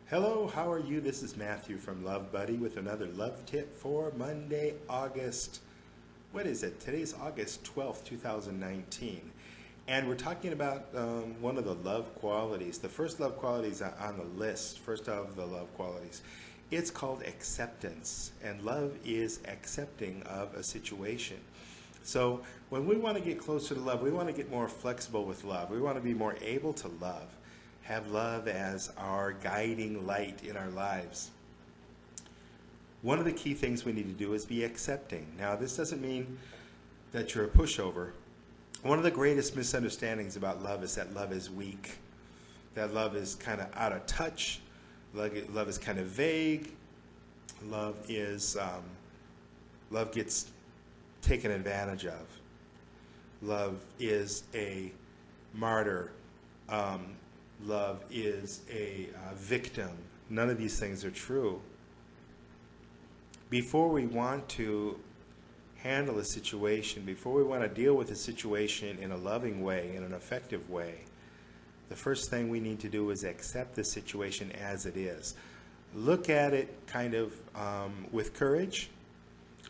Hello, how are you? This is Matthew from LoveBudi with another love tip for Monday, what is it? Today's August 12th, 2019. And we're talking about one of the love qualities. The first love qualities on the list, first of the love qualities. It's called acceptance. And love is accepting of a situation. So when we want to get closer to love, we want to get more flexible with love. We want to be more able to love. Have love as our guiding light in our lives. One of the key things we need to do is be accepting. Now, this doesn't mean that you're a pushover. One of the greatest misunderstandings about love is that love is weak, that love is kind of out of touch, love is kind of vague, love gets taken advantage of, love is a martyr. Love is a victim. None of these things are true. Before we want to handle a situation, before we want to deal with a situation in a loving way, in an effective way, the first thing we need to do is accept the situation as it is. Look at it kind of with courage.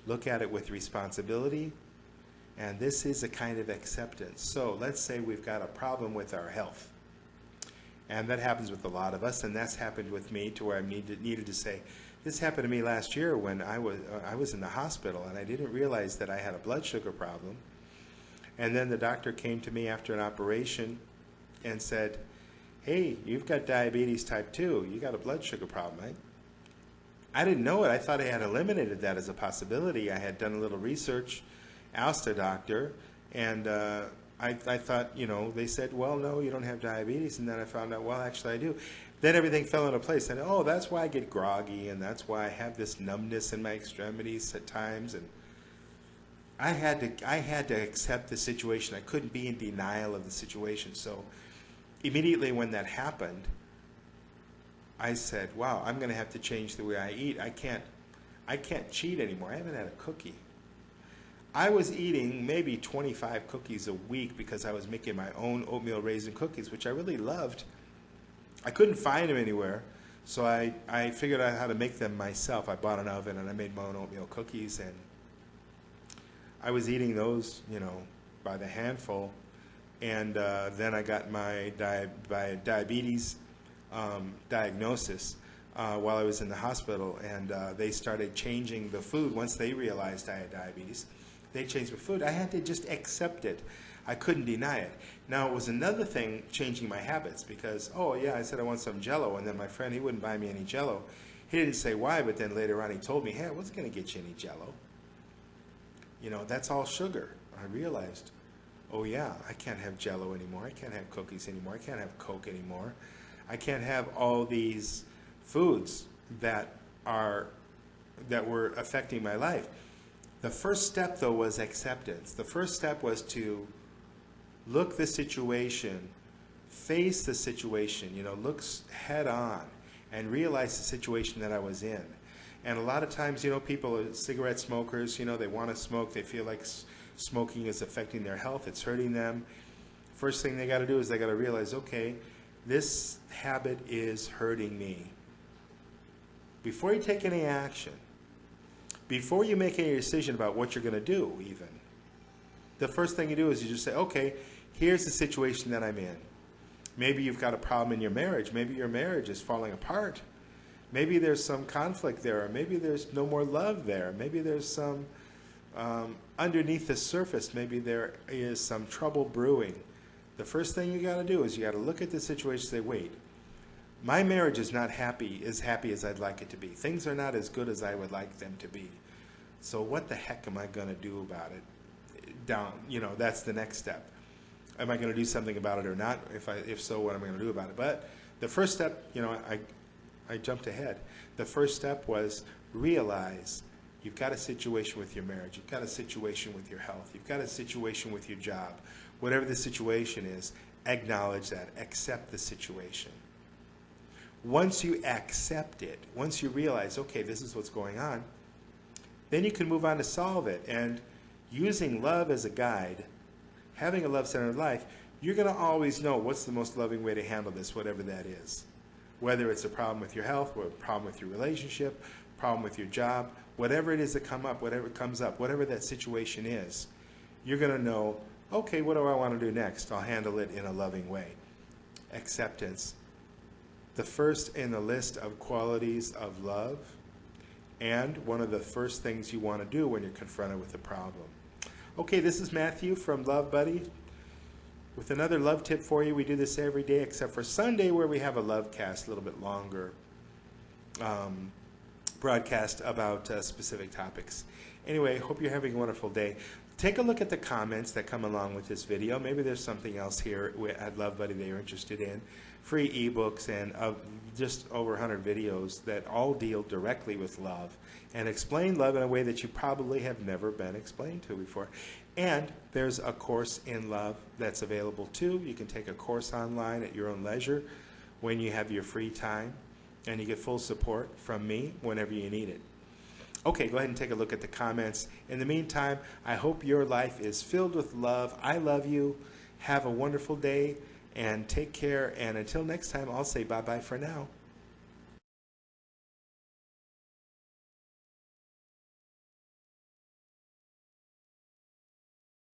Look at it with responsibility. And this is a kind of acceptance. So let's say we've got a problem with our health. And that happens with a lot of us, and that's happened with me to where I needed to say, this happened to me last year when I was in the hospital, and I didn't realize that I had a blood sugar problem. And then the doctor came to me after an operation and said, hey, you've got diabetes type 2. You got a blood sugar problem, right? I didn't know it. I thought I had eliminated that as a possibility. I had done a little research, asked a doctor, and I thought, they said, well, no, you don't have diabetes. And then I found out, well, actually I do. Then everything fell into place. And, oh, that's why I get groggy, and that's why I have this numbness in my extremities at times. And I had to accept the situation. I couldn't be in denial of the situation. So immediately when that happened, I said, wow, I'm going to have to change the way I eat. I can't cheat anymore. I haven't had a cookie. I was eating maybe 25 cookies a week because I was making my own oatmeal raisin cookies, which I really loved. I couldn't find them anywhere, so I figured out how to make them myself. I bought an oven and I made my own oatmeal cookies, and I was eating those, by the handful. And then I got my diabetes diagnosis while I was in the hospital, and they started changing the food once they realized I had diabetes. They changed my food. I had to just accept it. I couldn't deny it. Now, it was another thing changing my habits because, oh, yeah, I said I want some Jell-O, and then my friend, he wouldn't buy me any Jell-O. He didn't say why, but then later on he told me, hey, I wasn't going to get you any Jell-O. That's all sugar. I realized, oh, yeah, I can't have Jell-O anymore. I can't have cookies anymore. I can't have Coke anymore. I can't have all these foods that were affecting my life. The first step, though, was acceptance. The first step was to look the situation, face the situation, look head on and realize the situation that I was in. And a lot of times, people are cigarette smokers, they want to smoke, they feel like smoking is affecting their health, it's hurting them. First thing they got to do is they got to realize, okay, this habit is hurting me. Before you take any action, before you make any decision about what you're going to do even, the first thing you do is you just say, okay, here's the situation that I'm in. Maybe you've got a problem in your marriage. Maybe your marriage is falling apart. Maybe there's some conflict there, or maybe there's no more love there. Maybe there's some, underneath the surface, maybe there is some trouble brewing. The first thing you got to do is you got to look at the situation and say, wait, my marriage is not as happy as I'd like it to be. Things are not as good as I would like them to be. So what the heck am I going to do about it? That's the next step. Am I going to do something about it or not? If so, what am I going to do about it? But the first step, I jumped ahead. The first step was realize you've got a situation with your marriage. You've got a situation with your health. You've got a situation with your job. Whatever the situation is, acknowledge that. Accept the situation. Once you accept it, once you realize, okay, this is what's going on, then you can move on to solve it. And using love as a guide, having a love-centered life, you're going to always know what's the most loving way to handle this, whatever that is. whether it's a problem with your health, or a problem with your relationship, problem with your job, whatever it is that comes up, whatever that situation is, you're going to know, okay, what do I want to do next? I'll handle it in a loving way. Acceptance. The first in the list of qualities of love, and one of the first things you want to do when you're confronted with a problem. Okay, this is Matthew from LoveBudi with another love tip for you. We do this every day except for Sunday, where we have a love cast, a little bit longer broadcast about specific topics. Anyway, hope you're having a wonderful day. Take a look at the comments that come along with this video. Maybe there's something else here at LoveBudi that you're interested in. Free ebooks and just over 100 videos that all deal directly with love and explain love in a way that you probably have never been explained to before. And there's a course in love that's available too. You can take a course online at your own leisure when you have your free time, and you get full support from me whenever you need it. Okay, go ahead and take a look at the comments. In the meantime, I hope your life is filled with love. I love you. Have a wonderful day and take care. And until next time, I'll say bye-bye for now.